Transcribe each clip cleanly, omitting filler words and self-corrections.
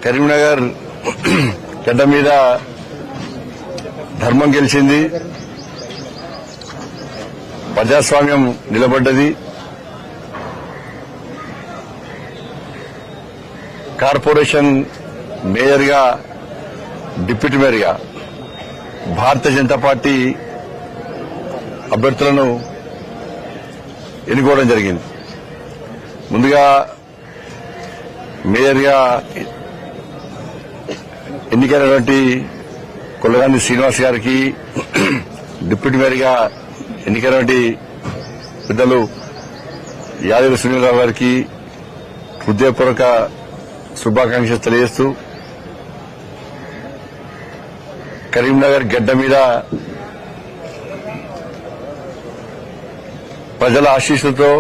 కరీంనగర్ గడ్డ మీద ధర్మం గెలిచింది, ప్రజాస్వామ్యం నిలబడ్డది. కార్పొరేషన్ మేయర్గా, డిప్యూటీ మేయర్గా భారతీయ జనతా పార్టీ అభ్యర్థులను ఎన్నుకోవడం జరిగింది. ముందుగా మేయర్గా ఎన్నికైనటువంటి కొల్లగాని శ్రీనివాస్ గారికి, డిప్యూటీ మేయర్గా ఎన్నికైనటువంటి పెద్దలు యాదగిరి సునీలరావు గారికి హృదయపూర్వక శుభాకాంక్షలు తెలియజేస్తూ, కరీంనగర్ గడ్డ మీద ప్రజల ఆశీస్సులతో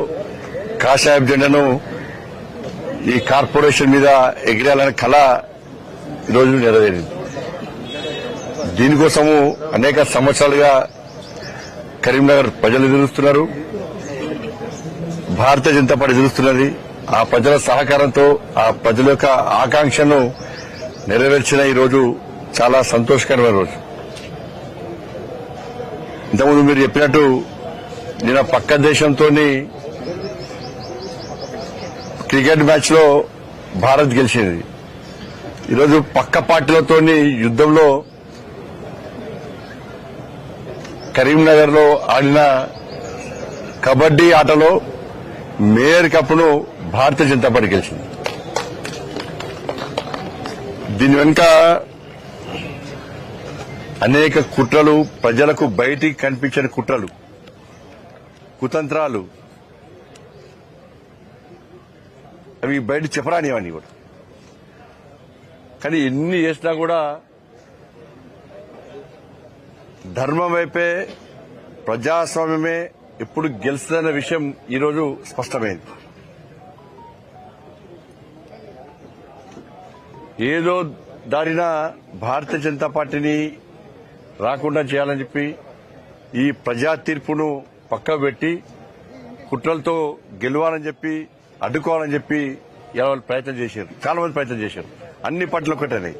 కాషాయ జెండాను ఈ కార్పొరేషన్ మీద ఎగిరేయాలనే కళ ఈరోజు నెరవేరింది. దీనికోసము అనేక సంవత్సరాలుగా కరీంనగర్ ప్రజలు ఎదురుస్తున్నారు, భారతీయ జనతా పార్టీ ఎదురుస్తున్నది. ఆ ప్రజల సహకారంతో ఆ ప్రజల యొక్క ఆకాంక్షను నెరవేర్చిన ఈ రోజు చాలా సంతోషకరమైన రోజు. ఇంతకుముందు మీరు చెప్పినట్టు నిన్న పక్క దేశంతో క్రికెట్ మ్యాచ్ లో భారత్ గెలిచింది. ఈరోజు పక్క పార్టీలతో యుద్దంలో కరీంనగర్ లో ఆడిన కబడ్డీ ఆటలో మేయర్ కప్ను భారతీయ జనతా పార్టీ గెలిచింది. దీని వెనుక అనేక కుట్రలు, ప్రజలకు బయటికి కనిపించని కుట్రలు, కుతంత్రాలు, అవి బయట చెప్పరానివన్నీ కూడా. కానీ ఎన్ని చేసినా కూడా ధర్మం వైపే, ప్రజాస్వామ్యమే ఎప్పుడు గెలుస్తుందన్న విషయం ఈరోజు స్పష్టమైంది. ఏదో దారిన భారతీయ జనతా పార్టీని రాకుండా చేయాలని చెప్పి ఈ ప్రజా తీర్పును పక్కకు పెట్టి కుట్రలతో గెలవాలని చెప్పి, అడ్డుకోవాలని చెప్పి ఇలా వాళ్ళు ప్రయత్నం చేశారు. చాలా మంది ప్రయత్నం చేశారు. అన్ని పార్టీలు ఒకటేనాయి.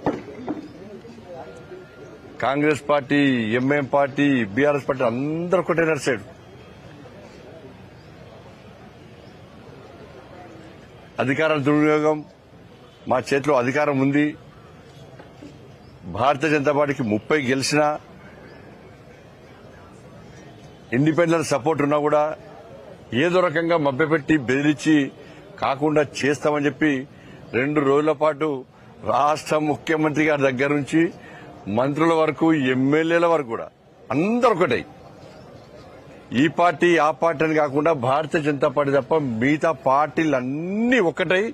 Congress party, MIM party, BRS party అందరూ ఒకటే నడిచాడు. అధికార దుర్వినియోగం, మా చేతిలో అధికారం ఉంది, భారతీయ జనతా పార్టీకి 30 గెలిచినా, ఇండిపెండెంట్ సపోర్ట్ ఉన్నా కూడా ఏదో రకంగా మభ్యపెట్టి బెదిరించి కాకుండా చేస్తామని చెప్పి 2 రోజుల పాటు రాష్ట్ర ముఖ్యమంత్రి గారి దగ్గర నుంచి మంత్రుల వరకు, ఎమ్మెల్యేల వరకు కూడా అందరూ ఒకటే. ఈ పార్టీ ఆ పార్టీ అని కాకుండా భారతీయ జనతా పార్టీ తప్ప మిగతా పార్టీలన్నీ ఒకటై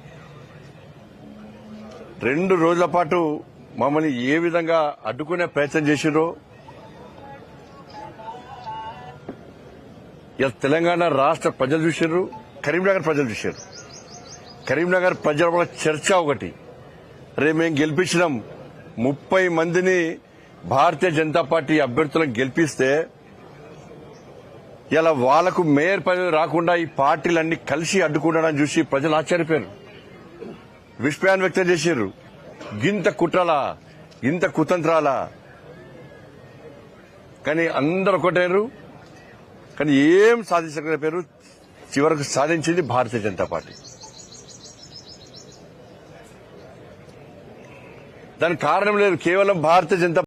2 రోజుల పాటు మమ్మల్ని ఏ విధంగా అడ్డుకునే ప్రయత్నం చేసిరో ఇలా తెలంగాణ రాష్ట్ర ప్రజలు చూశారు, కరీంనగర్ ప్రజలు చూశారు. కరీంనగర్ ప్రజల వల్ల చర్చ ఒకటి, రేపు మేము గెలిపించినాం 30 మందిని భారతీయ జనతా పార్టీ అభ్యర్థులను గెలిపిస్తే ఇలా వాళ్లకు మేయర్ పదవి రాకుండా ఈ పార్టీలన్నీ కలిసి అడ్డుకుంటాడని చూసి ప్రజలు ఆశ్చర్యపోయారు, విస్మయాన్ని వ్యక్తం చేశారు. గింత కుట్రలా, ఇంత కుతంత్రాలా? కానీ అందరు ఒకటేరు, కానీ ఏం సాధించలేకపోయారు. చివరకు సాధించింది భారతీయ జనతా పార్టీ. దానికి కారణం లేదు, కేవలం భారతీయ జనతా